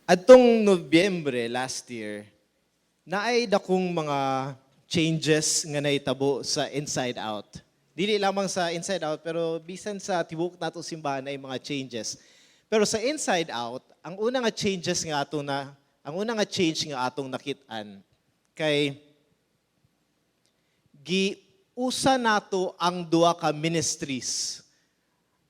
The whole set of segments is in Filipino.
Adtong Nobyembre last year, naay dakong mga changes nga nahitabo sa Inside Out. Dili lamang sa Inside Out, pero bisan sa tibok nato simbahan ay mga changes. Pero sa Inside Out, ang una nga changes nga ang una nga change nga atong nakitaan kay giusa nato ang duha ka ministries,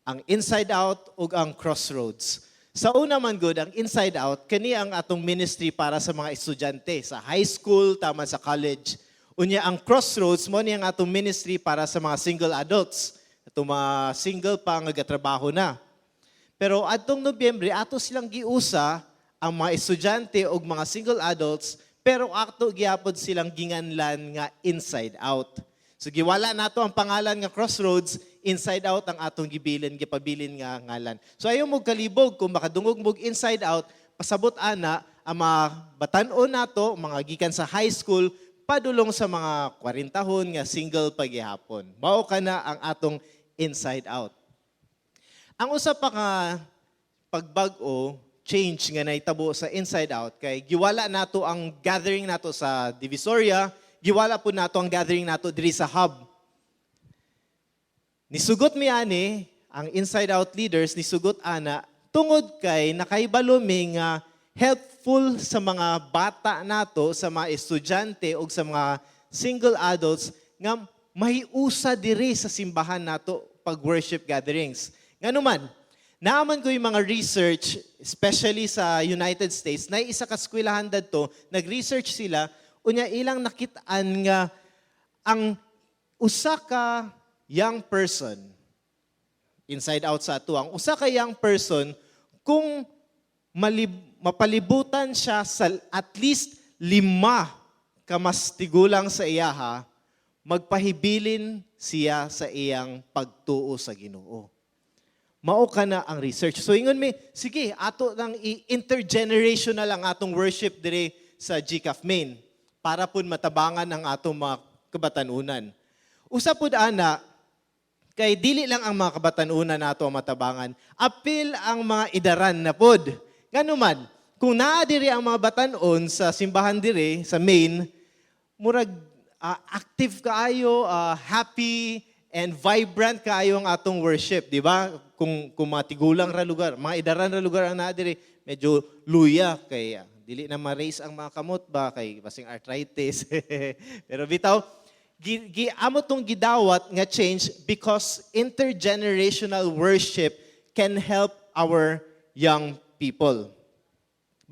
ang Inside Out ug ang Crossroads. Sa una man good, ang Inside Out, kani ang atong ministry para sa mga estudyante sa high school, tama sa college. Unya ang Crossroads, mo ni ang atong ministry para sa mga single adults, atong mga single pa nga gatrabaho na. Pero adtong Nobyembre, ato silang giusa ang mga estudyante o mga single adults, pero ato gyapon silang ginganlan nga Inside Out. So giwala nato ang pangalan nga Crossroads, Inside Out ang atong gipabilin nga ngalan. So ayaw mo kalibog kung makadungog mo Inside Out, pasabot ana ang mga batan-on nato, mga gikan sa high school, padulong sa mga 40 nga single paghihapon. Mao kana ang atong Inside Out. Ang usa pa nga pagbag-o, change nga nahitabo sa Inside Out kay giwala nato ang gathering nato sa Divisoria, giwala po nato ang gathering nato diri sa hub. Nisugot mi ani ang Inside Out leaders, nisugot ana tungod kay nakaibalo mi nga helpful sa mga bata nato, sa mga estudyante o sa mga single adults nga mahiusa diri sa simbahan nato pag worship gatherings. Nganuman, naaman ko yung mga research, especially sa United States, na isa ka eskwelahan dadto, nag-research sila, unya ilang nakitaan nga ang usa ka young person, Inside Out sa ato, ang usa ka young person, kung mapalibutan siya sa at least 5 kamastigulang sa iyaha, magpahibilin siya sa iyang pagtuo sa Ginoo. Mao ka na ang research. So ingon mi, sige, ato lang intergenerational ang atong worship dire sa GCAF Main para pud matabangan ang atong mga kabatanunan. Usa pud ana, kay dili lang ang mga kabatanunan nato ang matabangan, apil ang mga idaran na pod. Nganuman, kung naa diri ang mga batanon sa simbahan dire sa Main, murag active kaayo, happy and vibrant kaayo ang atong worship, di ba? Kung matigulang ra lugar, mga idaran ra lugar ang naa diri, medyo luya kay dili na ma-raise ang mga kamot ba kay basing arthritis. Pero bitaw, amo tong gidawat nga change because intergenerational worship can help our young people.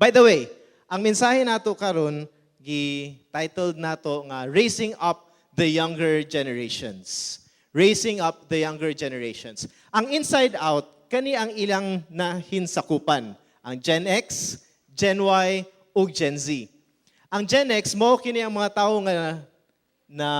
By the way, ang mensahe nato karon gi-titled nato nga Raising Up the Younger Generations. Raising Up the Younger Generations. Ang Inside Out, kani ang ilang nahinsakupan. Ang Gen X, Gen Y, ug Gen Z. Ang Gen X, mo kini ang mga tao nga na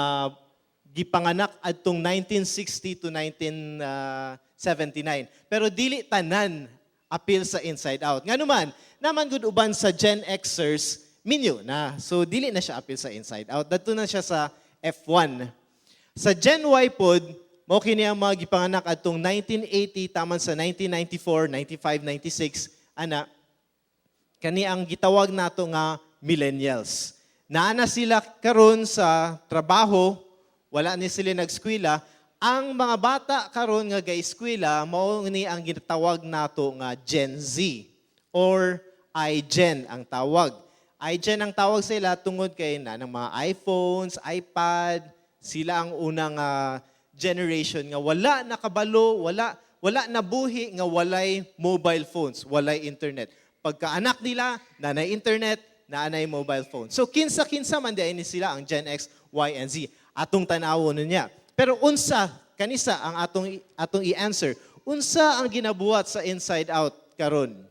gipanganak adtong 1960 to 1979. Pero dili tanan appeal sa Inside Out. Nganuman, naman gud uban sa Gen Xers minyo na. So dili na siya appeal sa Inside Out. Dadto na siya sa F1. Sa Gen Y pod, mao kini ang mga gipanganak adtong 1980 taman sa 1994, 95, 96 ana. Kani ang gitawag nato nga millennials. Naana sila karon sa trabaho, wala ni sila nag-eskwela. Ang mga bata karon nga ga-eskwela, mao ni ang gitawag nato nga Gen Z or iGen ang tawag. iGen ang tawag sa ila tungod kay na ng mga iPhones, iPad, sila ang unang generation nga wala nakabalo, wala nabuhi nga walay mobile phones, walay internet. Pagkaanak nila, nanay internet, naanay mobile phone. So kinsa-kinsa man diay ni sila ang Gen X, Y, and Z. Atong tan-awon niya. Pero unsa kanisa ang atong i-answer? Unsa ang ginabuhat sa Inside Out karon?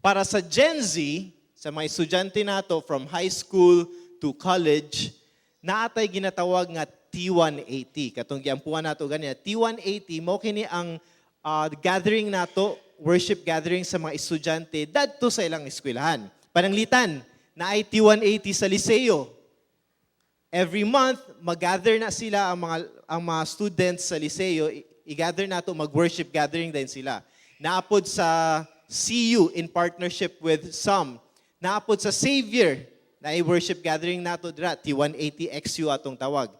Para sa Gen Z, sa mga estudyante nato from high school to college, naatay ginatawag nga T180. Katong giampuan nato ganiya, T180 mo kini ang gathering nato, worship gathering sa mga estudyante dadto sa ilang eskwelahan. Pananglitan, na ay T180 sa Liceo. Every month, mag-gather na sila ang mga students sa Liceo, i-gather na to, mag-worship gathering din sila. Naapod sa CU in partnership with SOM. Naapod sa Savior na i-worship gathering nato dira, T180 XU atong tawag.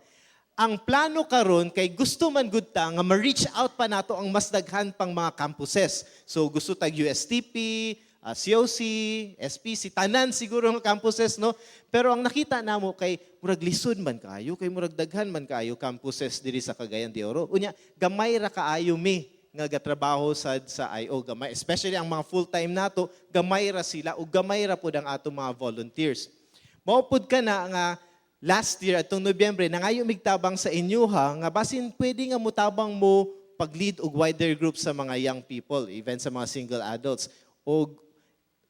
Ang plano karon kay gusto man gud ta nga ma-reach out pa nato ang mas daghan pang mga campuses. So gusto tag USTP, COC, SPC, tanan siguro nga campuses, no? Pero ang nakita namo kay murag lisod man kaayo, kay murag daghan man kaayo campuses diri sa Cagayan de Oro. Unya, gamay ra kaayo mi nga gatrabaho sa IO, gamay, especially ang mga full-time nato, gamay ra sila o gamay ra pud ang ato mga volunteers. Maupod ka na nga last year atong Nobyembre nangayo migtabang sa inyo nga basin pwede nga mutabang mo pag-lead og wider group sa mga young people, even sa mga single adults. O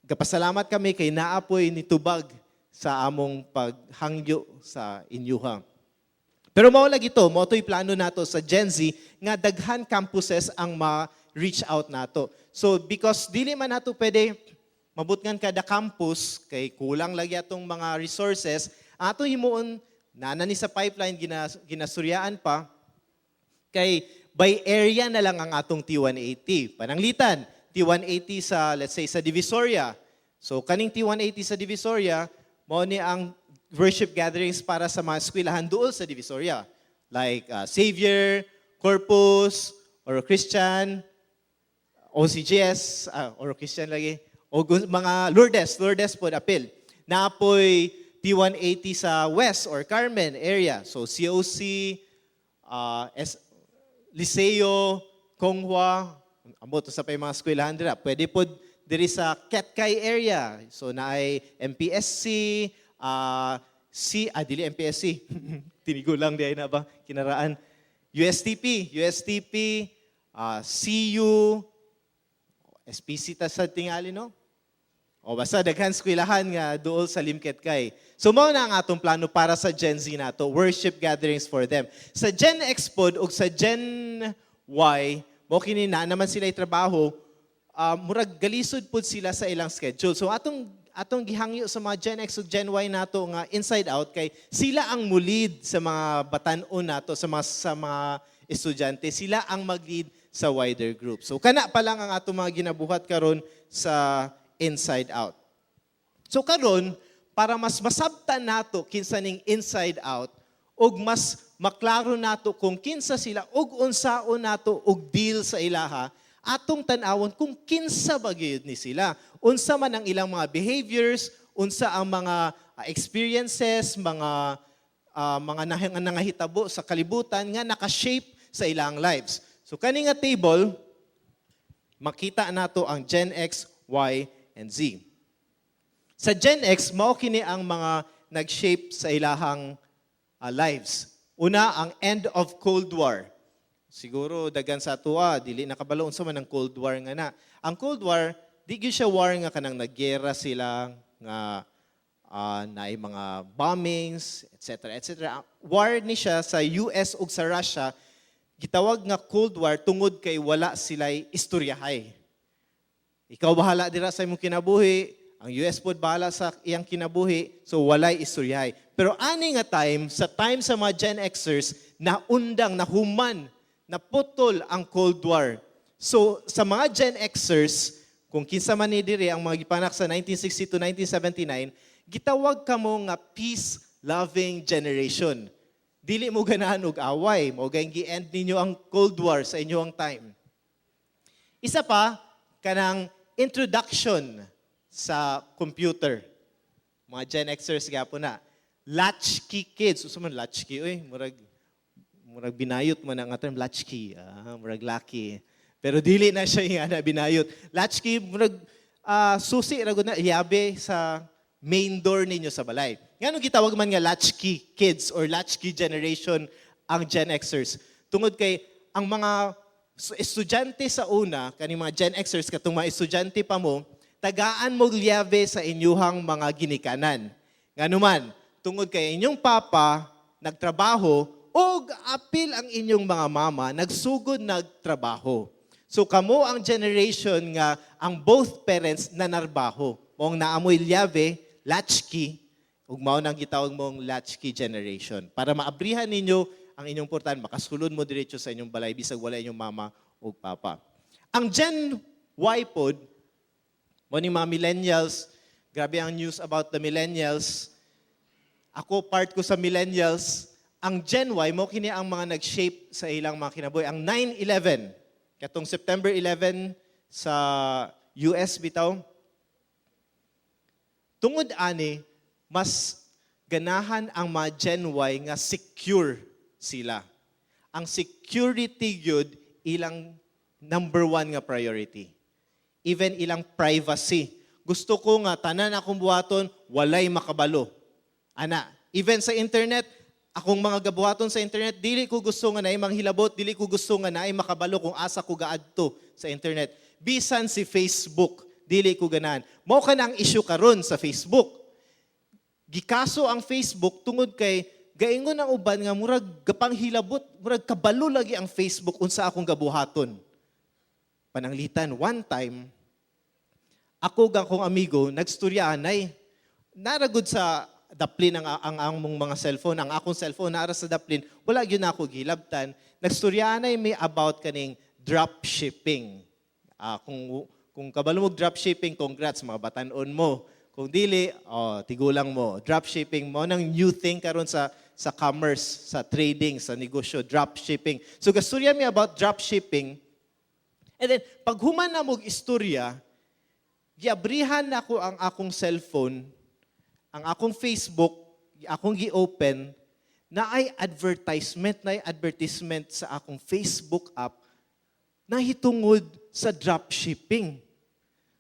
gapasalamat kami kay naapoy nitubag sa among paghangyo sa inyo. Pero mao lagi ito, mao to'y plano nato sa Gen Z nga daghan campuses ang ma-reach out nato. So because dili man nato pwede mabutngan kada campus kay kulang lagi atong mga resources, ato himuon nana ni sa pipeline ginasuryaan pa kay by area na lang ang atong T180. Pananglitan, T180 sa let's say sa Divisoria. So kaning T180 sa Divisoria, mao ni ang worship gatherings para sa mga eskwelahan dool sa Divisoria. Like Savior, Corpus, Oro Christian, OCGS, Oro Christian lagi, o mga Lourdes po apil. Naapoy T180 sa West or Carmen area. So COC, Liceo, Konghua, amo to sa pay mga eskwelahan dira. Pwede po diri sa Ketkay area. So naay MPSC, dili MPSC. Tinigo lang di ay na ba kinaraan. USTP, CU, SPC ta sa tingali, no? O basta daghan eskwelahan nga duol sa Limketkay. So mao na ang atong plano para sa Gen Z nato, worship gatherings for them. Sa Gen X pod ug sa Gen Y, mo kini na naman sila trabaho, murag galisod pod sila sa ilang schedule. So atong gihangyo sa mga Gen X ug Gen Y nato nga inside out kay sila ang mulid sa mga batan-on nato sa mga estudyante, sila ang mag-lead sa wider group. So kana pa lang ang atong mga ginabuhat karon sa inside out. So karon para mas masabtan nato kinsa ning inside out ug mas maklaro nato kung kinsa sila ug unsaon nato og deal sa ilaha, atong tan-awon kung kinsa ba gyud ni sila. Unsa man ang ilang mga behaviors, unsa ang mga experiences, mga nangahitabo sa kalibutan nga naka-shape sa ilang lives. So kani nga table, makita nato ang Gen X, Y, and Z. Sa Gen X, mao kini ang mga nag-shape sa ilahang lives. Una, ang end of Cold War. Siguro dagan sa tuwa, dili nakabalo unsa man ang Cold War nga na. Ang Cold War, di gyud siya war nga kanang naggera sila nga naay mga bombings, etc. War ni siya sa US ug sa Russia, gitawag nga Cold War tungod kay wala sila'y istoryahay. Ikaw bahala dira sa imong kinabuhi, ang US pod bahala sa iyang kinabuhi, so walay istoryahay. Pero ani nga time sa mga Gen Xers, naundang, nahuman, naputol ang Cold War. So sa mga Gen Xers, kung kinsa man ni diri ang mga gipanak sa 1960 to 1979, gitawag kamo nga peace-loving generation. Dili mo ganahan og away, mo gayng gi-end ninyo ang Cold War sa inyong time. Isa pa, kanang introduction sa computer. Mga Gen Xers gapo na. Latchkey kids. Usa man latchkey, oy, murag binayot man ang term latchkey. Murag lucky. Pero dili na siya nga binayot. Latchkey, murag susi ra gud na iyabe sa main door ninyo sa balay. Ngano gitawag man nga latchkey kids or latchkey generation ang Gen Xers? Tungod kay ang mga estudyante sa una, kani mga Gen Xers katong mga estudyante pa mo, tagaan mo liyabe sa inyuhang mga ginikanan. Ngano man, tungod kay inyong papa nagtrabaho ug apil ang inyong mga mama nagsugod nagtrabaho. So kamo ang generation nga ang both parents nanarbaho. Mong naamoy liyabe, latchkey, ug mao nang gitawag mong latchkey generation. Para maabrihan ninyo ang inyong portan, makasulod mo diretso sa inyong balay bisag wala inyong mama o papa. Ang Gen Y pod, Mo ning mga millennials, grabe ang news about the millennials. Ako, part ko sa millennials. Ang Gen Y, mo kini ang mga nag-shape sa ilang mga kinabuhi. Ang 9/11, katong September 11 sa US bitaw, tungod ani, mas ganahan ang mga Gen Y nga secure sila. Ang security gyud ilang number one nga priority. Even ilang privacy. Gusto ko nga tanan akong buhaton walay makabalo. Ana, even sa internet, akong mga gabuhaton sa internet, dili ko gusto nga naay manghilabot, dili ko gusto nga naay makabalo kung asa ko gaadto sa internet. Bisan si Facebook, dili ko ganahan. Mao ka na ang issue karon sa Facebook. Gikaso ang Facebook tungod kay gaingon ang uban nga murag gapanghilabot, murag kabalo lagi ang Facebook unsa akong gabuhaton. Pananglitan, one time, ako gang kong amigo, nagstorya anay. Naragod sa daplin ang among mga cellphone, ang akong cellphone nara sa daplin, wala gyud na ako gilabtan. Nagstorya anay may about kaning drop shipping. Kung kabalo mo drop shipping, congrats mga batanon mo. Kung dili, tigulang mo. Drop shipping mo nang new thing karon sa commerce, sa trading, sa negosyo, drop shipping. So gastorya mi about drop shipping. And then pag human na mo istorya, giabrihan na ko ang akong cellphone, ang akong Facebook, akong gi-open na ay advertisement sa akong Facebook app na hitungod sa drop shipping.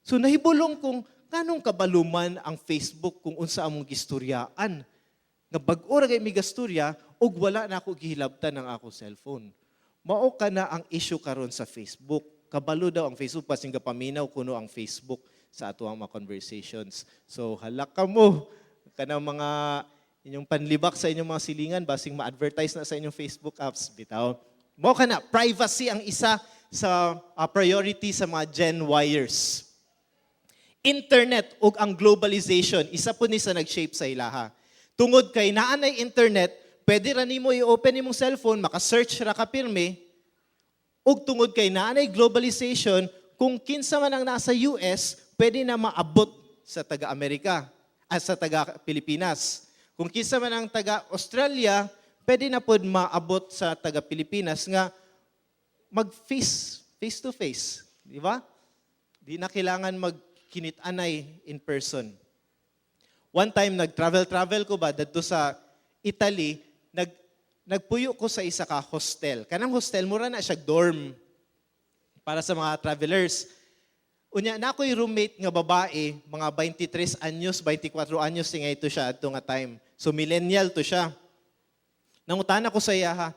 So nahibulong kung kanong kabaluman ang Facebook kung unsa among gistoryaan. Nga bag-o ra kay migastorya ug wala na ako gihilabtan ng akong cellphone. Mao ka na ang issue karon sa Facebook. Kabalo daw ang Facebook pasing gapaminaw kuno ang Facebook sa ato ang mga conversations. So halaka mo kanang mga inyong panlibak sa inyong mga silingan basing ma-advertise na sa inyong Facebook apps bitaw. Mao ka na privacy ang isa sa priority sa mga Gen Yers. Internet ug ang globalization isa po ni sa nag-shape sa ilaha. Tungod kay naanay internet, pwede ra nimo i-open imong cellphone, maka-search ra ka pirmi. Ug tungod kay naanay globalization, kung kinsa man ang nasa US, pwede na maabot sa taga-Amerika, sa taga-Pilipinas. Kung kinsa man ang taga-Australia, pwede na pod maabot sa taga-Pilipinas nga mag-face to face, di ba? Di na kailangan magkinit-anay in person. One time, nag-travel ko ba, dadto sa Italy, nagpuyo ko sa isa ka hostel. Kanang hostel, mura na siya dorm para sa mga travelers. Unya, na ako'y roommate nga babae, mga 23 anyos, 24 anyos, nga ito siya at nga time. So, millennial to siya. Nangutan ako sa iya, ha,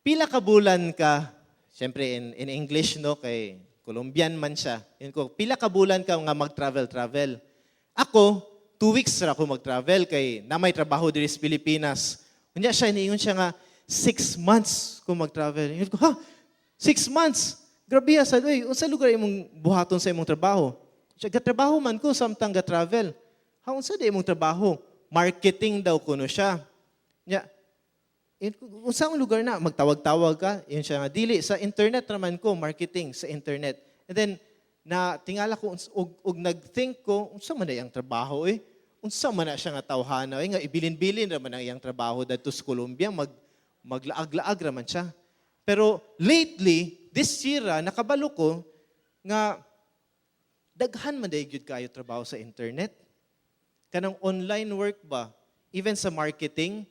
pila ka bulan ka, siyempre in English, no, kay Colombian man siya. Yun ko, pila ka bulan ka nga mag-travel. Ako, 2 weeks ra ako mag-travel kay na may trabaho diri sa Pilipinas. Unya siya, niingon siya nga, 6 months ko mag-travel. Yun ko, 6 months? Grabe sa unsa lugar imong buhaton sa imong trabaho? Siya, gatrabaho man ko, samtang ga-travel. Unsa di imong trabaho? Marketing daw kuno siya. Nya, unsa ang lugar na? Magtawag-tawag ka? Yun siya nga, dili. Sa internet naman ko, marketing sa internet. And then, na tingala ko og nag-think ko unsa man na iyang trabaho unsa man na siya nga tawhana nga ibilin-bilin ra man ang iyang trabaho dadto sa Colombia maglaag-laag ra man siya. Pero lately this year nakabalo ko nga daghan man gyud kayo trabaho sa internet, kanang online work ba, even sa marketing,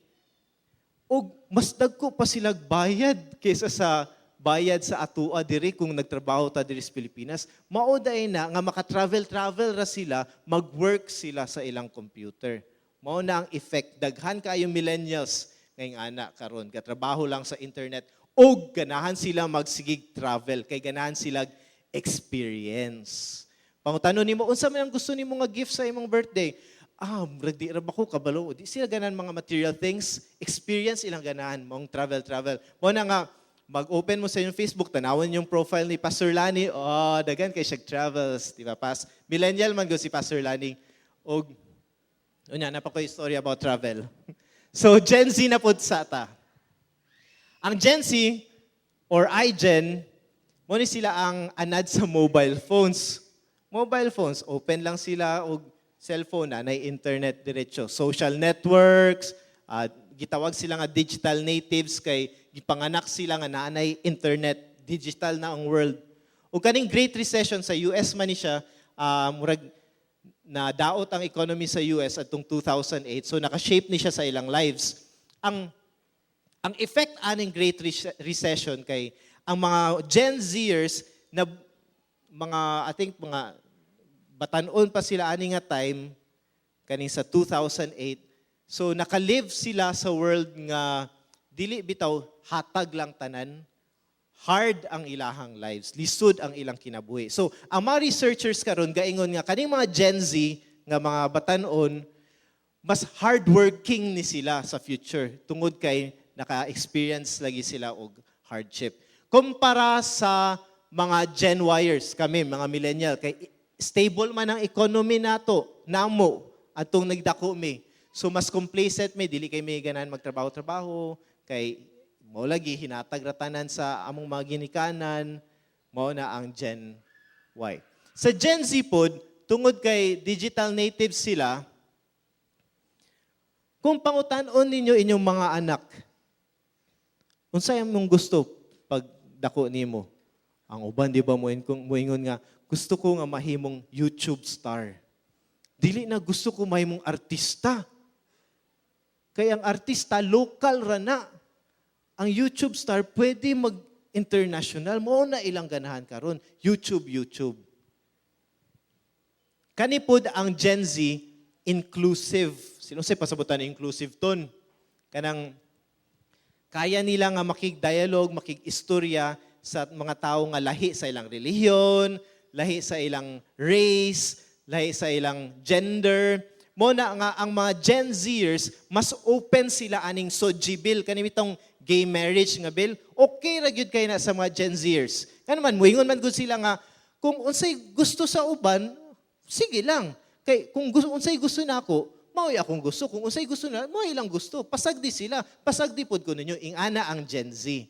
og mas dagko pa sila bayad kaysa sa bayad sa atua diri kung nagtrabaho ta diri sa Pilipinas. Mauday na nga maka-travel ra sila, mag-work sila sa ilang computer. Mao na ang effect. Daghan kayo millennials ngayong ana karon katrabaho lang sa internet og ganahan sila magsigig travel kay ganahan sila experience. Pangutanon nimo unsa man ang gusto nimo nga gift sa imong birthday? Murag di ra ba ko kabalo. Di sila ganahan mga material things, experience ilang ganahan mong travel. Mao na nga mag-open mo sa yung Facebook, tanawin yung profile ni Pastor Lani. Dagan kay siya travels, di ba? Millennial man go si Pastor Lani. O, napako yung story about travel. So, Gen Z na po sa ta. Ang Gen Z, or iGen, mo ni sila ang anad sa mobile phones. Mobile phones, open lang sila o cellphone na internet diretso. Social networks, gitawag sila nga digital natives kay gipanganak sila nga naanay internet, digital na ang world. O kaning Great Recession sa US man ni siya, murag na daot ang economy sa US atong 2008. So naka-shape ni siya sa ilang lives. Ang effect aning Great Recession kay ang mga Gen Zers na mga I think mga batanon pa sila ani nga time kaning sa 2008. So naka-live sila sa world nga dili bitaw hatag lang tanan. Hard ang ilahang lives, lisod ang ilang kinabuhi. So, ang mga researchers karon gaingon nga kaning mga Gen Z nga mga batanon mas hardworking ni sila sa future tungod kay naka-experience lagi sila og hardship. Kumpara sa mga Gen Yers, kami mga millennial kay stable man ang economy nato, namo atong nagdako mi. So mas complacent mi dili kay may ganan magtrabaho-trabaho kay mao lagi hinatag ratanan sa among mga ginikanan, mao na ang Gen Y. Sa Gen Z pod, tungod kay digital natives sila, kung pangutan-on ninyo inyong mga anak, unsay imong gusto pag dako nimo? Ang uban di ba moingon nga gusto ko nga mahimong YouTube star. Dili na gusto ko mahimong artista. Kay ang artista local ra na. Ang YouTube star pwede mag-international. Mao na ilang ganahan karon. YouTube. Kanipod ang Gen Z, inclusive. Sino say pasabutan na inclusive ton? Kanang kaya nila nga makig-dialogue, makig-istorya sa mga tao nga lahi sa ilang relihiyon, lahi sa ilang race, lahi sa ilang gender. Mo na nga ang mga Gen Zers, mas open sila aning SOGI bill. Kanimitong gay marriage nga bill, okay ra gyud kay na sa mga Gen Zers. Kano man, muingon man gud sila nga, kung unsay gusto sa uban, sige lang. Kay kung unsay gusto nako, mao'y akong gusto. Kung unsay gusto na, mao'y ilang gusto. Pasagdi sila. Pasagdi pod ko ninyo, ingana ang Gen Z.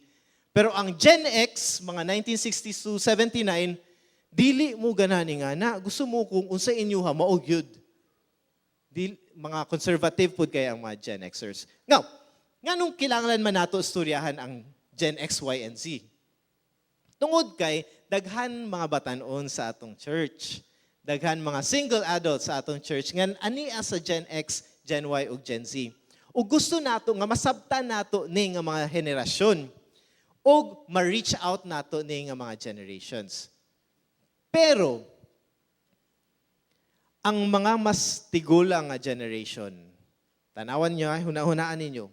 Pero ang Gen X, mga 1960s to 79, dili mo ganani nga na. Gusto mo kung unsay inyuha, mao gyud. Mga conservative pod kay ang mga Gen Xers. Now, nganong kailangan man nato istoryahan ang Gen X, Y, and Z? Tungod kay daghan mga batanon sa atong church. Daghan mga single adults sa atong church ngan ani sa Gen X, Gen Y ug Gen Z. Ug gusto nato nga masabtan nato ni nga mga henerasyon ug ma-reach out nato ni nga mga generations. Pero ang mga mas tigulang nga generation, tanawan niyo, hunahunaan ninyo.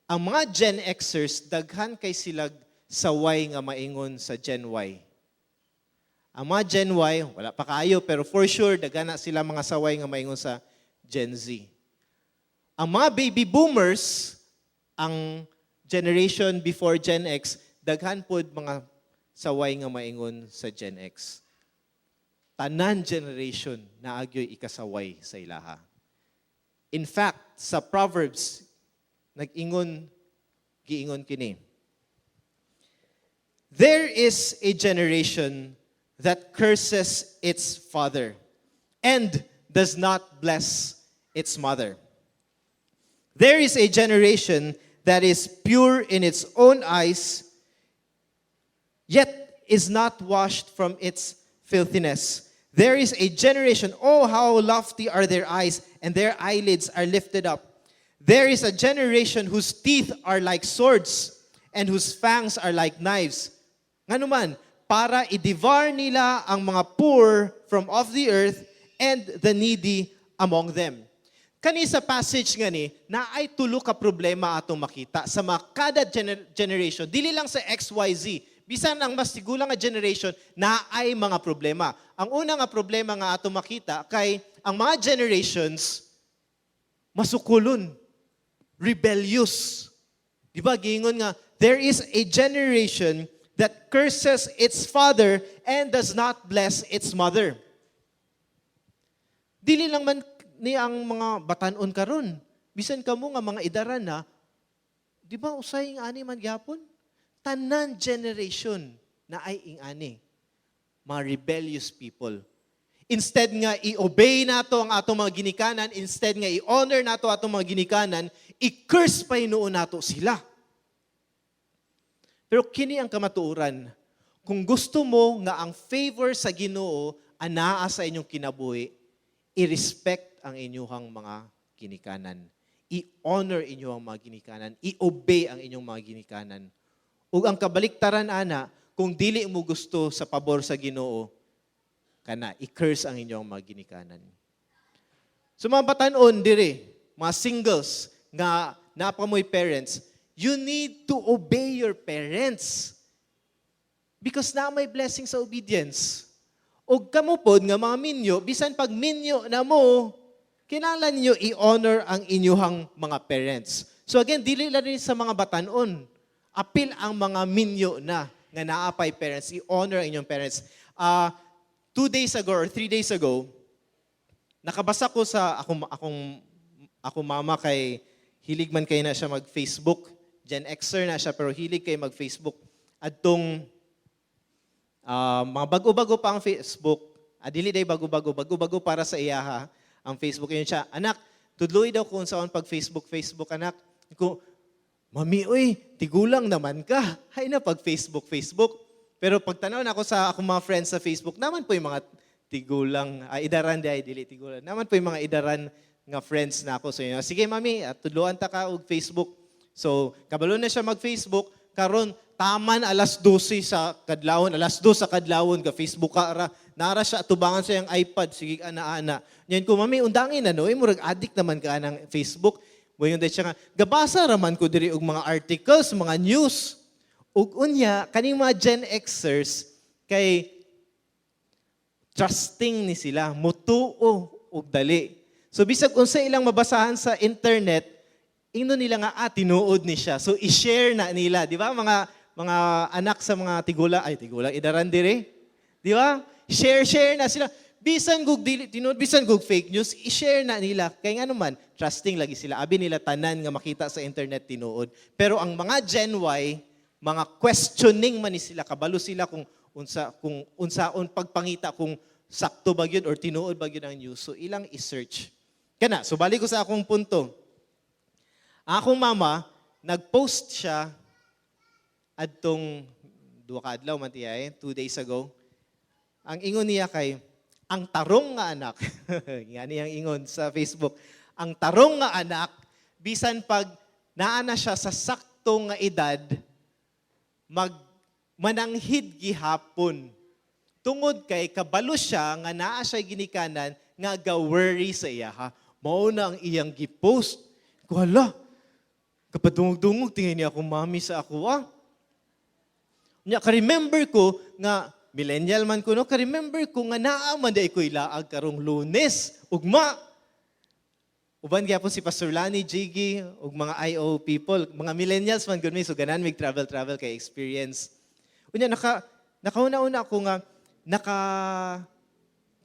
Ang mga Gen Xers, daghan kay sila saway nga maingon sa Gen Y. Ang mga Gen Y, wala pa kayo, pero for sure, daghan na sila mga saway nga maingon sa Gen Z. Ang mga baby boomers, ang generation before Gen X, daghan pod mga saway nga maingon sa Gen X. Tanan generation na agyoy ikasaway sa ilaha. In fact, sa Proverbs, giingon kini. There is a generation that curses its father and does not bless its mother. There is a generation that is pure in its own eyes, yet is not washed from its filthiness. There is a generation, oh, how lofty are their eyes, and their eyelids are lifted up. There is a generation whose teeth are like swords and whose fangs are like knives. Nga naman, para i-devour nila ang mga poor from off the earth and the needy among them. Kani sa passage nga ni, na ay tulo ka problema atong makita sa mga kada generation. Dili lang sa XYZ. Bisan ang mas tigulang nga generation na ay mga problema. Ang una nga problema nga atong makita kay ang mga generations masukulon, rebellious. Di ba, giingon nga, there is a generation that curses its father and does not bless its mother. Dili lang man ni ang mga batanon karon. Bisan kamo nga mga idaran na, di ba usay nga ani man gyapon? Tanan generation na ay ingani. mga rebellious people. Instead nga i-obey nato ang atong mga ginikanan, instead nga i-honor nato atong mga ginikanan, i-curse pa noon nato sila. Pero kini ang kamatuoran. Kung gusto mo nga ang favor sa Ginoo anaa sa inyong kinabuhi, i-respect ang inyong mga ginikanan. I-honor inyong mga ginikanan. I-obey ang inyong mga ginikanan. Ug ang kabaliktaran ana, kung dili mo gusto sa pabor sa Ginoo, kana i-curse ang inyong mga ginikanan. So mga batanon dire, mga singles nga napamoy parents, you need to obey your parents. Because na may blessing sa obedience. O kamo pod nga mga minyo, bisan pag minyo na mo, kinahanglan niyo i-honor ang inyong mga parents. So again, dili lang rin sa mga batanon. Apil ang mga minyo na nga naapay parents, i-honor ang inyong parents. 2 days ago or 3 days ago, nakabasa ko sa akong mama kay hilig man kay na siya mag-Facebook. Gen Xer na siya pero hilig kay mag-Facebook. Adtong mga bago-bago pa ang Facebook. Dili day bago-bago para sa iyaha ang Facebook. Yun siya, anak, tudloy daw kung saan pag-Facebook, anak. Ko, mami, uy, tigulang naman ka. Hay na pag-Facebook. Pero pag tanaw na ako sa akong mga friends sa Facebook, naman po yung mga tigulang, idaran dili tigulang. Naman po yung mga idaran nga friends na ako. So yun, sige mami, tudloan ta ka og Facebook. So, kabalo na siya mag-Facebook, karon taman alas 12 sa kadlawon, alas 2 sa kadlawon ka Facebook ka nara siya tubangan sa yung iPad, sige ana. Yan ko mami, undangin murag addict naman ka ng Facebook. Mo yung siya nga, gabasa raman ko diri og mga articles, mga news. Ug unya kaning mga Gen Xers kay trusting ni sila, mutuo og dali. So bisag unsa ilang mabasahan sa internet, ingno nila nga tinuod ni siya. So i-share na nila, di ba? Mga anak sa mga tigulang idaran dire. Di ba? Share na sila. Bisan gug dili tinuod, bisan gug fake news, i-share na nila. Kay nga naman, trusting lagi sila. Abi nila tanan nga makita sa internet tinuod. Pero ang mga Gen Y, mga questioning man ni sila, kabalo sila kung unsaon pagpangita kung sakto ba yun or tinuod ba yun ang news. So ilang i-search. Kana, so balik ko sa akong punto. Akong mama, nag-post siya adtong 2 kaadlaw man 2 days ago. Ang ingon niya kay ang tarong nga anak. Nga niyang ingon sa Facebook. Ang tarong nga anak, bisan pag naana siya sa saktong nga edad, mananghid gihapon. Tungod kay kabalo siya nga naa siya ginikanan nga ga-worry sa iya. Mao na ang iyang gipost. Hala, kapadungog-dungog tingin niya akong mami sa ako. Nya ka-remember ko nga millennial man ko no, ka-remember ko nga naa man day ko ilaag karong Lunes. Ugma. Uban gyapon si Pastor Lani, Jiggy, ug mga IO people, mga millennials man gud mi so ganan mig travel kay experience. Unya nakauna-una ako nga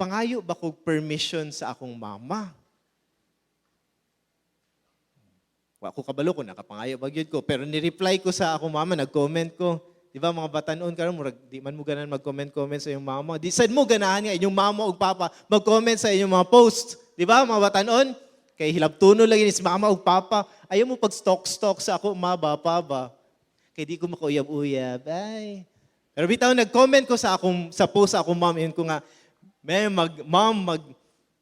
pangayo ba kog permission sa akong mama? Wa ko kabalo ko nakapangayo ba gyud ko, pero ni-reply ko sa akong mama, nag-comment ko. Di ba mga batanon karon murag di man mo ganan mag-comment sa iyong mama. Di sad mo ganahan nga inyong mama ug papa mag-comment sa inyong mga post. Di ba mga batanon? Kay hilabtuno lagi ni si mama ug papa. Ayaw mo pag-stalk sa ako, papa ba? Kay di ko makuuyab-uyab. Ay. Pero bitaw nag-comment ko sa post sa akong mom, yun ko nga,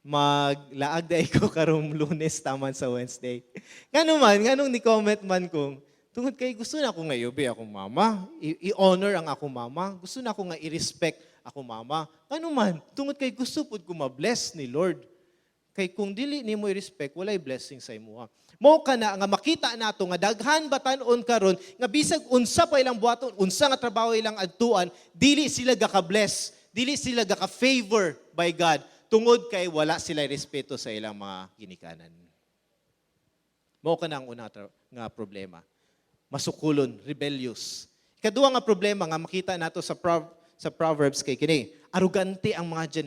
maglaag day ko karong Lunes taman sa Wednesday. Nganong ni-comment man kong, tungod kay gusto na ako nga i-obey akong mama, i-honor ang akong mama, gusto na ako nga i-respect akong mama. Tungod kay gusto pud ko ma-bless ni Lord. Kay kung dili nimo i-respect, walay blessing sa imo. Mao kana nga makita nato nga daghan batan-on karon nga bisag unsa pa ilang buhaton, unsa nga trabaho ilang adtuan, dili sila gaka-bless, dili sila gaka-favor by God tungod kay wala sila respeto sa ilang mga ginikanan. Mao kana ang una nga problema. Masukulon, rebellious. Ikaduha nga problema nga makita nato sa Proverbs kay kini, arugante ang mga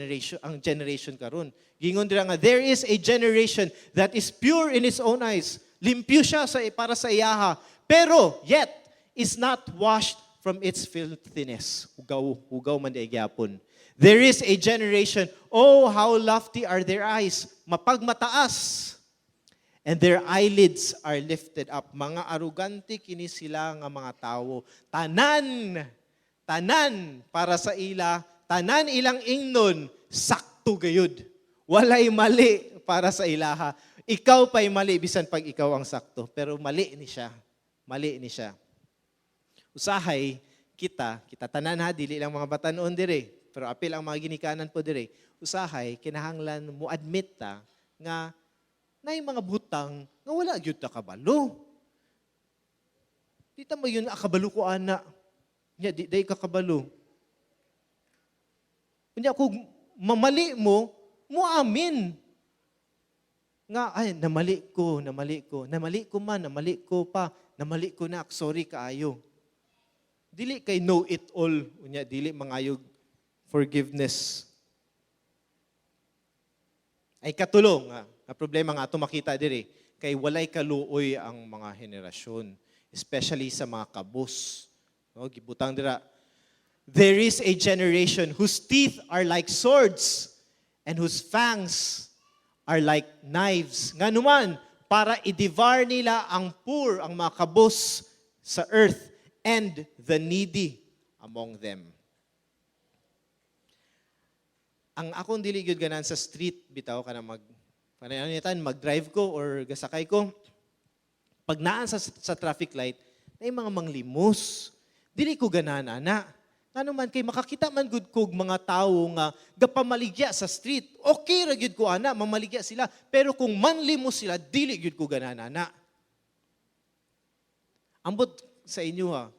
generation karon. Gingon dira nga there is a generation that is pure in its own eyes. Limpyo siya para sa iyaha, pero yet is not washed from its filthiness. Hugaw man day gyapon. There is a generation, oh, how lofty are their eyes. Mapagmataas. And their eyelids are lifted up. Mga arugante kini sila nga mga tawo. Tanan para sa ila, tanan ilang ingnon, sakto gayud. Walay mali para sa ilaha. Ikaw pa'y mali, bisan pag ikaw ang sakto. Pero mali ni siya. Mali ni siya. Usahay, kita tanan ha, dili lang mga batanon dire. Pero apil ang mga ginikanan po dire. Usahay, kinahanglan mo admit ta nga na yung mga butang nga wala gyud ta kabalo. Dita mo yun akabalo ko ana. Nya di day ka kabalo. Kunya kung mamali mo amin. Nga ay namali ko na, sorry kaayo. Dili kay know it all, unya dili mangayog forgiveness. Ay katulong nga problema nga ato makita diri kay walay kaluoy ang mga henerasyon, especially sa mga kabus. No, gibutang dira. There is a generation whose teeth are like swords and whose fangs are like knives. Nga naman, para i-devour nila ang poor, ang mga kabus sa earth and the needy among them. Ang akong dili gyud ganan sa street bitaw kana mag-drive ko or gasakay ko. Pag naan sa traffic light, na mga manglimos. Dili ko ganana na. Ano man kay makakita man gud kog mga tawo nga gapamaligya sa street. Okay ra gyud ko ana, mamaligya sila. Pero kung manlimos sila, dili gyud ko ganana na. Ambot sa inyo ha.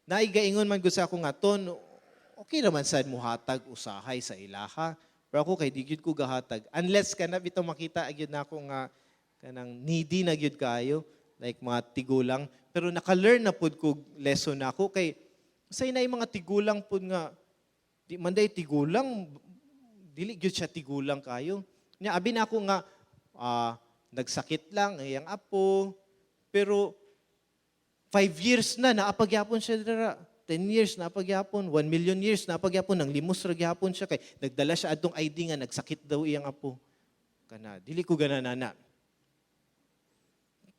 Naigaingon man gud sa akong aton, okay naman sad mo hatag usahay sa ilaha. Pero ako kay di gyud ko gahatag. Unless kana bitaw makita gyud nako nga kanang needy na gyud kayo, like mga tigulang. Pero naka-learn na pud ko lesson nako kay say na mga tigulang pud nga di man day tigulang, dili gyud siya tigulang kayo. Nya abi nako nga nagsakit lang iyang apo, pero 5 years na naapagyapon siya dira. 10 years na pagyapon, 1 million years na pagyapon, nang limos ra gyapon siya kay nagdala siya adtong ID nga nagsakit daw iyang apo. Kana dili ko gananana.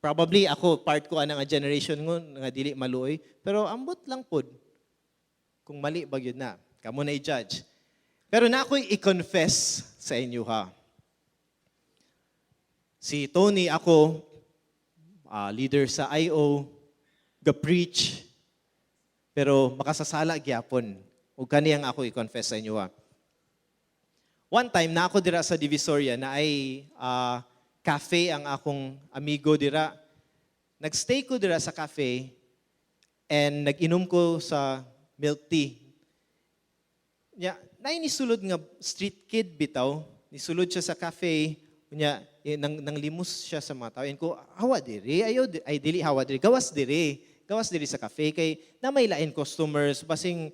Probably ako part ko ana nga generation ngon nga dili maluoy, pero ambot lang pod. Kung mali ba gyud na, kamo na i-judge. Pero na ako'y i-confess sa inyo ha. Si Tony ako, leader sa IO, ga-preach, pero makasasala gyapon. Ug kaniyang ako i-confess sa inyo ha. One time na ako dira sa Divisoria na ay cafe ang akong amigo dira. Nagstay ko dira sa cafe and nag-inom ko sa milk tea. Nisulod nga street kid bitaw. Nisulod siya sa cafe. Nang limos siya sa mga tao. And ko, hawa diri. Ay dili hawa diri. Gawas diri sa cafe kay na may lain customers basing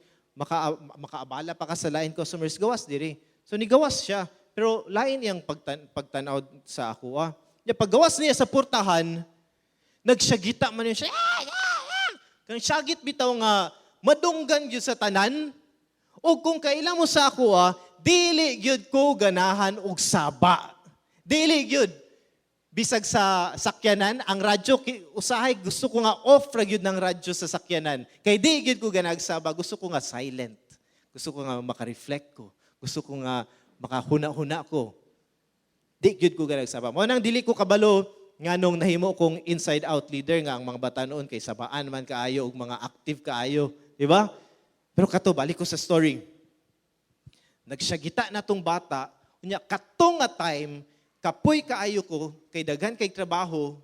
makaabala pa ka sa lain customers, gawas diri. So nigawas siya, pero lain iyang pagtanaw sa ako. Paggawas niya sa portahan, nagsyagita man siya. Kang syagit bitaw nga madunggan gyud sa tanan. O kung kailan mo sa ako, dili gyud ko ganahan og saba. Dili gyud. Bisag sa sakyanan, ang radyo, usahay, gusto ko nga off ra gyud ng radyo sa sakyanan. Kay di gyud ko ganagsaba, gusto ko nga silent. Gusto ko nga maka-reflect ko. Gusto ko nga makahuna-huna ko. Di gyud ko ganagsaba. Mo nang dili ko kabalo nga nung nahimo kong inside-out leader nga ang mga bata noon kay sabaan man kaayo ug mga active kaayo, di ba? Pero kato balik ko sa story. Nagsyagita na tong bata, unya katong nga time kapoy kaayo ko, kay daghan kay trabaho,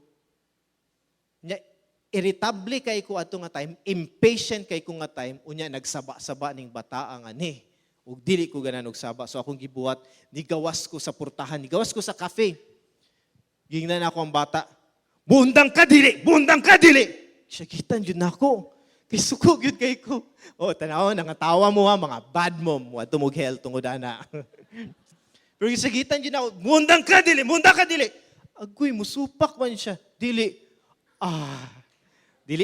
irritable kay ko ato nga time, impatient kay ko nga time, unya nagsaba-saba ning bata ang ani. Ug dili ko ganan og saba. So akong gibuhat, nigawas ko sa portahan, nigawas ko sa cafe. Gingnan ako ang bata, bundang ka dili! Syagitan yun ako. Kay sukog yun kay ko. O, tanaw, nangatawa mo ha, mga bad mom, wato mong hell tungod ana. Pero isagitan yun ako, mundang ka dili. Agoy, musupak man siya. Dili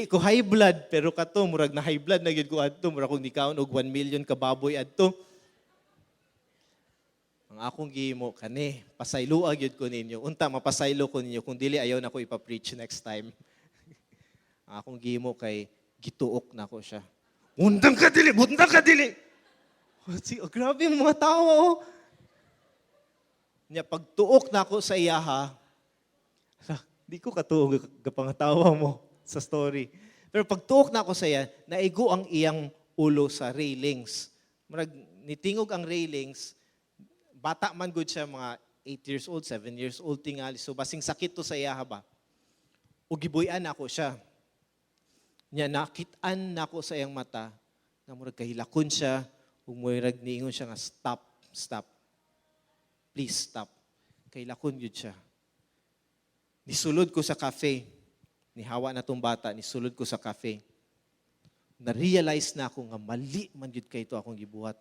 ko high blood, pero kato, murag na high blood na yun ko adto, murag kong nikaon og 1 million ka baboy adto. ang akong gihimo kani, pasayloa gyud ko ninyo. Unta mapasaylo ko ninyo kung dili ayaw na ko ipa-preach next time. Ang akong gihimo kay gituok na ko siya. Undang ka dili, undang ka dili. Grabe yung mga tao. Oh. Nya pagtuok na ako sa iyaha, di ko katuog kapangatawa mo sa story. Pero pagtuok na ako sa iya, naigo ang iyang ulo sa railings. Marag nitingog ang railings, bata man good siya, mga 8 years old, 7 years old tingali. So basing sakit to sa iyaha ba. O gibuyan ako siya. Nya nakitaan na ako sa iyang mata, nga murag kahilakon siya, ug murag niingon siya nga stop. Please stop. Kahilakon gyud siya. Nisulod ko sa cafe. Nihawa na tong bata, nisulod ko sa cafe. Na-realize na ako nga mali man gyud kay ito akong gibuhat.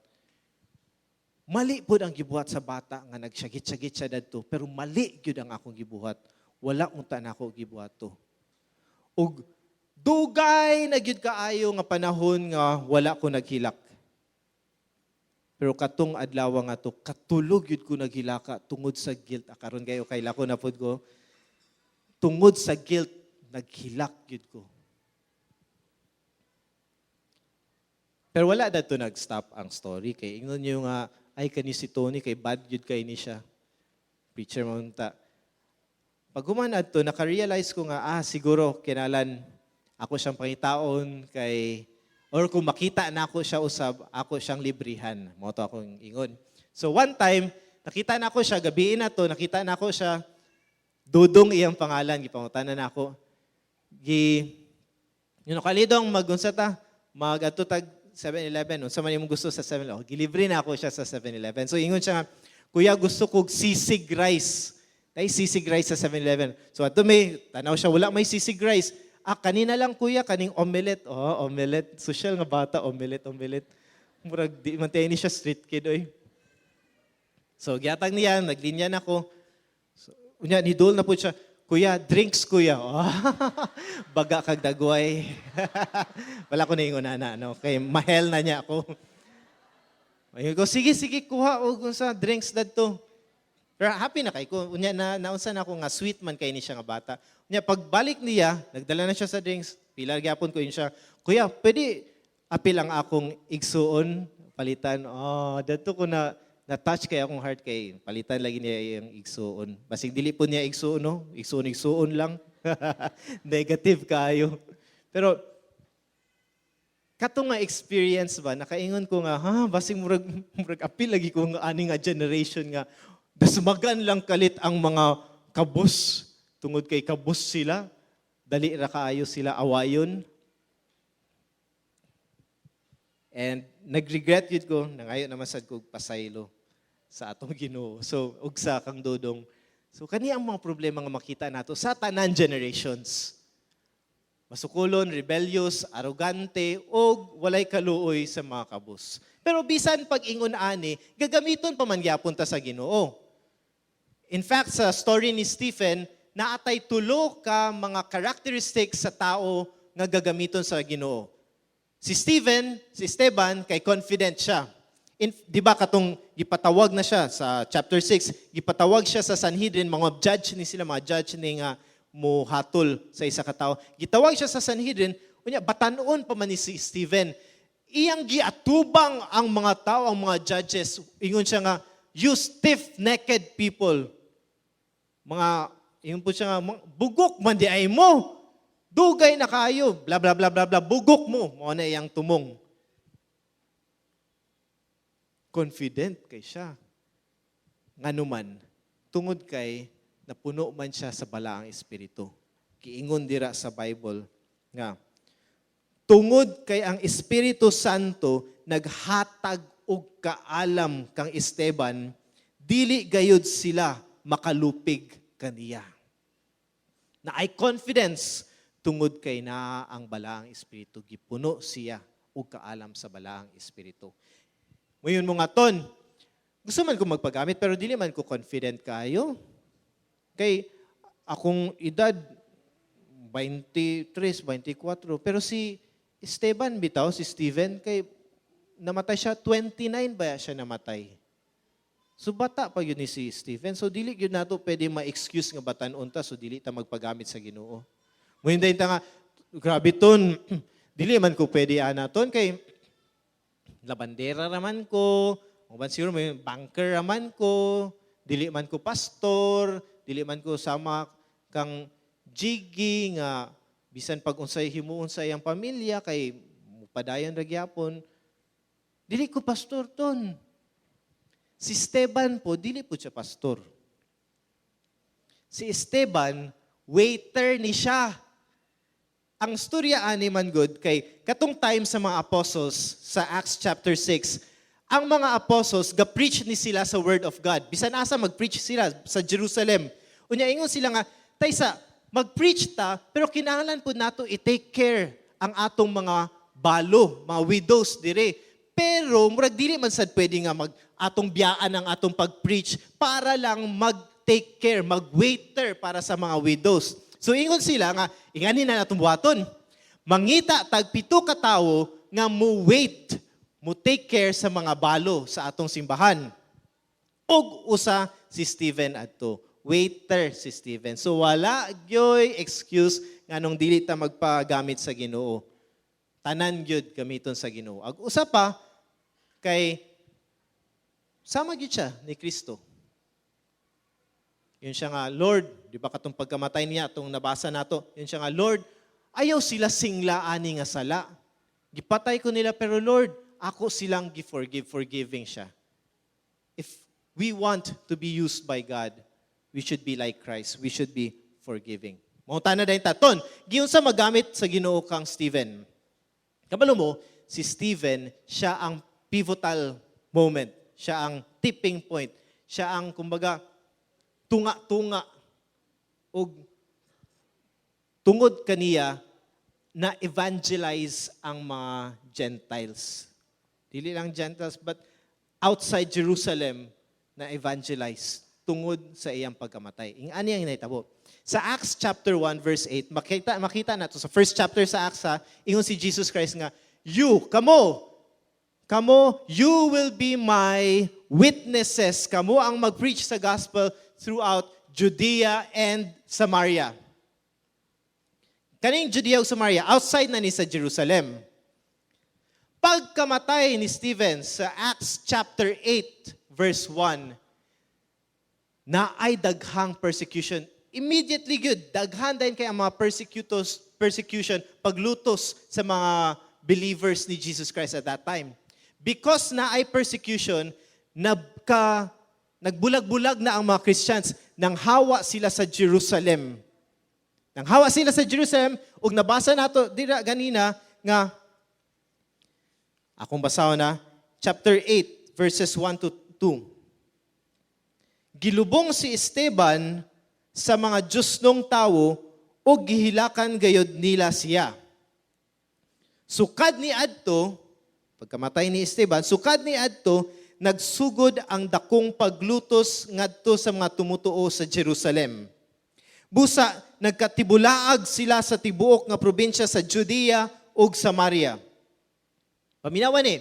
Mali pud ang gibuhat sa bata nga nagsyagit-syagit siya dadto, pero mali gyud ang akong gibuhat. Wala unta na ako gibuhat to. Ug dugay na gyud kaayo nga panahon nga wala ko naghilak. Pero katong adlaw nga to, katulog yun ko naghilaka tungod sa guilt. Karon kayo kay lako na pod ko. Tungod sa guilt, naghilak yun ko. Pero wala na to nag-stop ang story. Kay ingnon nyo nga, ay kani si Tony, kay bad yun kay ni siya. Preacher maunta. Pag humanad to, nakarealize ko nga, siguro kinalan ako siyang pangitaon kay or kung makita na ako siya usab, ako siyang librihan. Mo to akong ingon. So one time, nakita na ako siya, gabiin na to, nakita na ako siya, Dudong iyang pangalan, gipangutanan na ako. Kalidong magunsa ta, mag-atutag 7-Eleven. Unsa man imong gusto sa 7-Eleven? Gilibre na ako siya sa 7-Eleven. So ingon siya, Kuya, gusto kog sisig rice. Tay sisig rice sa 7-Eleven. So ato may, tanaw siya, wala may sisig rice. Kanina lang kuya, kaning omelette. Omelette. Social nga bata, omelette. Murag, di man tayo ni siya street kid, oy. So, giatag niya, naglinya na ako. So, nidol na po siya, Kuya, drinks kuya. Baga kag dagway. Wala ko na yung unana, no? Kay mahel na niya ako. Ayun ko, sige, kuha o sa drinks dadto. Pero happy na kay ko. Unya naunsa na ako nga sweet man kay ni siya nga bata. Unya pagbalik niya, nagdala na siya sa drinks. Pila gyapon ko yun siya. Kuya, pwede apil ang akong igsuon, palitan. Dato ko na-touch kay akong heart kay palitan lagi niya yung igsuon. Basig dili po niya igsuon, no? Igsuon lang. Negative kayo. Pero katong nga experience ba, nakaingon ko nga, basig murag apil lagi ko nga ani nga generation nga dasmagan lang kalit ang mga kabus. Tungod kay kabus sila, dali ra kaayo sila awayon. And nag-regret yun ko, nangayon naman sad ko pasaylo sa atong Ginoo. So, ugsa kang dodong. So, kani ang mga problema nga makita nato sa tanan generations. Masukulon, rebellious, arrogante, o walay kaluoy sa mga kabus. Pero bisan pag-ingon ani, gagamiton pa man gyapon ta sa Ginoo. In fact, sa story ni Stephen, naatay tulo ka mga characteristics sa tao nga gagamiton sa Ginoo. Si Esteban, kay confident siya. Di ba katong gipatawag na siya sa chapter 6, gipatawag siya sa Sanhedrin, mga judge ni nga muhatol sa isa ka tao. Gitawag siya sa Sanhedrin, unya batanon pa man ni si Stephen. Iyang giatubang ang mga tao, ang mga judges. Ingon siya nga, you stiff-necked people. Ingon po siya nga, bugok man di ay mo. Dugay na kayo, bla bla bla bla bla, bugok mo. Mo na iyang tumong. Confident kay siya. Nganuman, tungod kay napuno man siya sa balaang espiritu. Kiingon dira sa Bible nga, tungod kay ang Espiritu Santo naghatag og kaalam kang Esteban, dili gayud sila makalupig kaniya. Na ay confidence tungod kay na ang balaang espiritu, gipuno siya og kaalam sa balaang espiritu. Ngayon mga ton, gusto man ko magpagamit pero dili man ko confident kayo. Kay akong edad 23, 24, pero si Esteban bitaw, si Stephen, kay namatay siya 29 ba siya namatay? So bata pa yun ni si Stephen. So dili yun nato pwede ma-excuse nga batan-on ta, so dili ta magpagamit sa Ginoo. Muhinday ta nga, grabe ton, dili man ko pwede anaton kay labandera raman ko, uban siguro may banker raman ko, dili man ko pastor, dili man ko sama kang jigi nga bisan pag unsay himuon sa iyang pamilya kay padayon ra gyapon. Dili ko pastor ton. Si Esteban po, dili po siya pastor. Si Esteban, waiter ni siya. Ang storya ani man good kay katong time sa mga apostles sa Acts chapter 6, ang mga apostles ga-preach ni sila sa word of God. Bisan asa mag-preach sila sa Jerusalem. Unya ingon sila nga, taysa mag-preach ta pero kinahanglan po nato i-take care ang atong mga balo, mga widows dire. Pero murag dili man sad pwede nga atong biyaan ang atong pag-preach para lang mag-take care, mag-waiter para sa mga widows. So ingon sila nga, ingani na natong buhaton. Mangita tag 7 ka tawo nga mo wait, mo take care sa mga balo sa atong simbahan. Og usa si Stephen adto, waiter si Stephen. So wala gyoy excuse nganong dili ta magpagamit sa Ginoo. Tanan gyud gamiton sa Ginoo. Ag usa pa kay sama gyud siya ni Kristo. Yun siya nga, Lord, di ba katong pagkamatay niya, itong nabasa nato, yun siya nga, Lord, ayaw sila singla ani nga sala. Gipatay ko nila, pero Lord, ako silang forgiving siya. If we want to be used by God, we should be like Christ. We should be forgiving. Maunta na dahil taton. Giyon sa magamit sa Ginoo kang Stephen. Kabalo mo, si Stephen, siya ang pivotal moment. Siya ang tipping point. Siya ang, kumbaga, tunga-tunga o tungod kaniya na evangelize ang mga Gentiles. Dili lang Gentiles, but outside Jerusalem na evangelize tungod sa iyang pagkamatay. Ani ang inahitabo. Sa Acts chapter 1 verse 8, makita nato sa first chapter sa Acts, ingon si Jesus Christ nga, Kamo, you will be my witnesses. Kamo ang mag-preach sa gospel throughout Judea and Samaria. Kaning Judea ug Samaria, outside na ni sa Jerusalem. Pagkamatay ni Stephen sa Acts chapter 8, verse 1, na ay daghang persecution. Immediately good, daghan din kay ang mga persecution, paglutos sa mga believers ni Jesus Christ at that time. Because na ay persecution, nagbulag-bulag na ang mga Christians nang hawa sila sa Jerusalem. Nang hawa sila sa Jerusalem, ug nabasa nato dira ganina nga akong basaw na chapter 8 verses 1 to 2. Gilubong si Esteban sa mga Diosnong tawo ug gihilakan gayod nila siya. Sukad ni adto pagkamatay ni Esteban, sukad ni adto nagsugod ang dakong paglutos ngadto sa mga tumutuo sa Jerusalem. Busa nagkatibulaag sila sa tibuok nga probinsya sa Judea ug Samaria. Paminawan ni,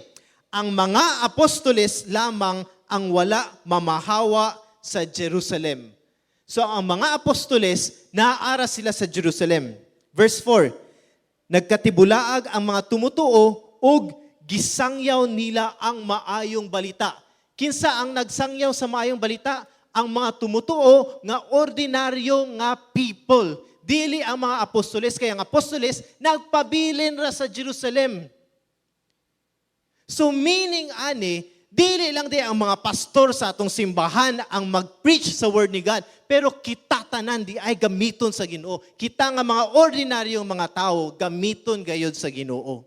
ang mga apostoles lamang ang wala mamahawa sa Jerusalem. So ang mga apostoles naara sila sa Jerusalem. Verse 4, nagkatibulaag ang mga tumutuo ug gisangyaw nila ang maayong balita. Kinsa ang nagsangyaw sa maayong balita? Ang mga tumutuo nga ordinaryo nga people. Dili ang mga apostoles. Kaya ang apostoles nagpabilin ra sa Jerusalem. So meaning ani, dili lang di ang mga pastor sa atong simbahan ang mag-preach sa word ni God. Pero kita tanan di ay gamiton sa Ginoo. Kita nga mga ordinaryong mga tao gamiton gayud sa Ginoo.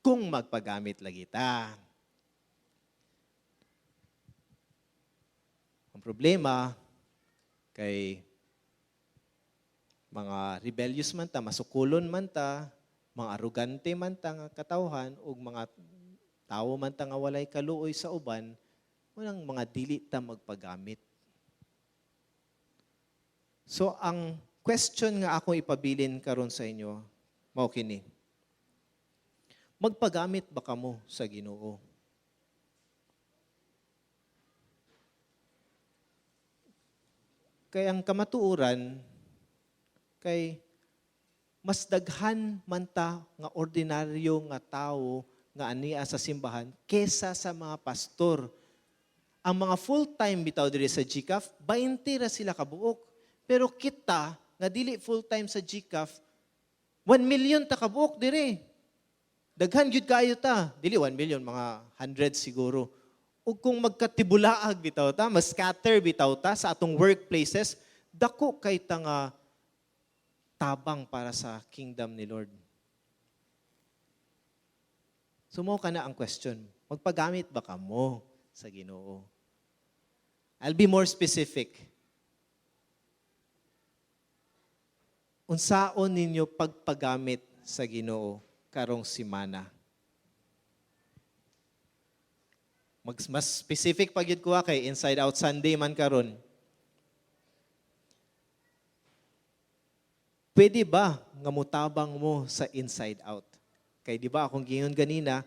Kung magpagamit lagi ta. Ang problema kay mga rebellious man ta, masukulon man ta, mga arugante man ta nga katawhan ug mga tawo man ta nga walay kaluoy sa uban, walang mga dili ta magpagamit. So ang question nga ako ipabilin karon sa inyo, mao kini. Magpagamit ba kamo sa Ginoo? Kay ang kamatuoran, kay mas daghan man ta nga ordinaryo nga tao nga ania sa simbahan kesa sa mga pastor. Ang mga full-time bitaw diri sa GCAF, 20 ra sila kabuok. Pero kita nga dili full-time sa GCAF, 1 million ta kabuok diri. Daghan gyud kaayo ta. Dili 1 million, mga 100 siguro. Ug kung magkatibulaag bitaw ta, mas scatter bitaw ta sa atong workplaces, dako kay ta nga tabang para sa kingdom ni Lord. Sumo ka na ang question, magpagamit ba ka mo sa Ginoo? I'll be more specific. Unsaon ninyo pagpagamit sa Ginoo karong simana? Mas specific pag yun ko kay Inside Out Sunday man karon. Pwede ba nga mutabang mo sa inside out? Kay di ba akong gingon ganina,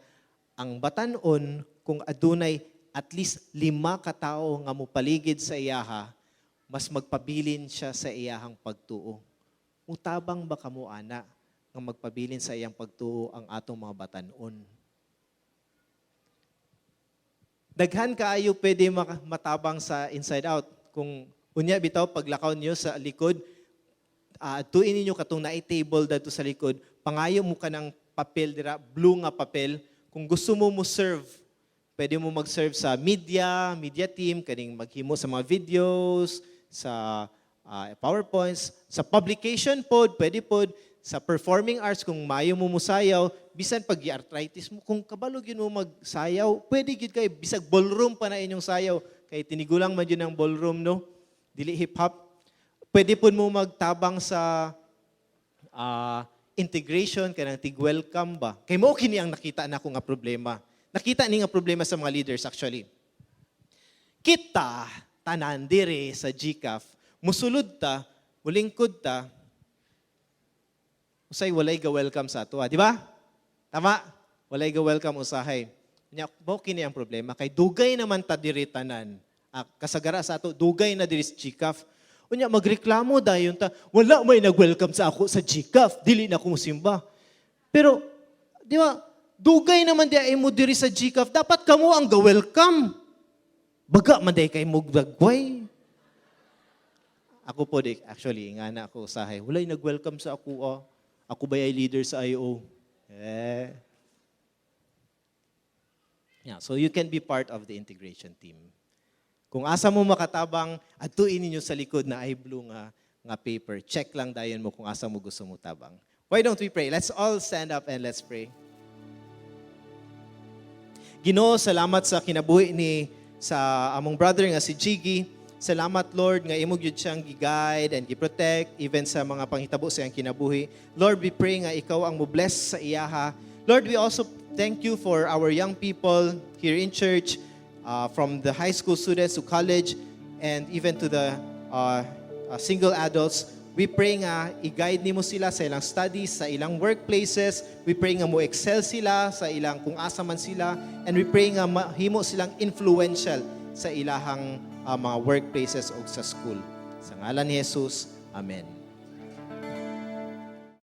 ang batan-on kung adunay at least 5 katao nga mopaligid sa iyaha, mas magpabilin siya sa iyahang pagtuo. Mutabang ba kamo ana nga magpabilin sa iyang pagtuo ang atong mga batan-on? Daghan kaayo pwede matabang sa inside out. Kung unya bitaw paglakaw niyo sa likod, tuin ninyo katong na-table dito sa likod, pangayo mo ka ng papel dira, blue nga papel. Kung gusto mo serve, pwede mo mag-serve sa media team, kaning maghimo sa mga videos, sa PowerPoints, sa publication pod, pwede pod, sa performing arts, kung mayo mo musayaw, bisan pag arthritis mo, kung kabalog yun mo magsayaw, pwede yun kayo, bisag ballroom pa na inyong sayaw, kay tinigulang man yun ang ballroom, no? Dili hip-hop. Pwede po mo magtabang sa integration, kanang tig-welcome ba? Kay mo kini ang nakita na ko nga problema. Nakita ni nga problema sa mga leaders actually. Kita, tanan dire sa GCAF, musulod ta, mulingkod ta, usay walay ga-welcome sa ato, di ba? Tama? Walay ga-welcome usahay. Nya, mo kini ang problema, kay dugay naman ta diri tanan. Kasagara sa ato, dugay na diri sa GCAF. Unya magreklamo dayon ta, wala may nag-welcome sa ako sa GCAF, dili na ko simba. Pero di ba, dugay naman di ay mo diri sa GCAF, dapat kamo ang ga-welcome. Baga man day kay mo dagway. Ako po di, actually, nga na ako usahay, walay nag-welcome sa ako. Ako ba ay leader sa IO? Yeah, so you can be part of the integration team. Kung asa mo makatabang, adtuin ninyo sa likod na ay blue nga paper. Check lang dayon mo kung asa mo gusto mo tabang. Why don't we pray? Let's all stand up and let's pray. Ginoo, salamat sa kinabuhi sa among brother nga si Jiggy. Salamat, Lord, nga imo gyud siyang gi-guide and gi-protect even sa mga panghitabo sa iyang kinabuhi. Lord, we pray nga ikaw ang mo-bless sa iyaha. Lord, we also thank you for our young people here in church, from the high school students to college and even to the single adults. We pray nga i-guide nimo sila sa ilang studies, sa ilang workplaces. We pray nga mo excel sila sa ilang kung asa man sila, and we pray nga mahimo silang influential sa ilahang mga workplaces o sa school. Sa ngalan ni Jesus, Amen.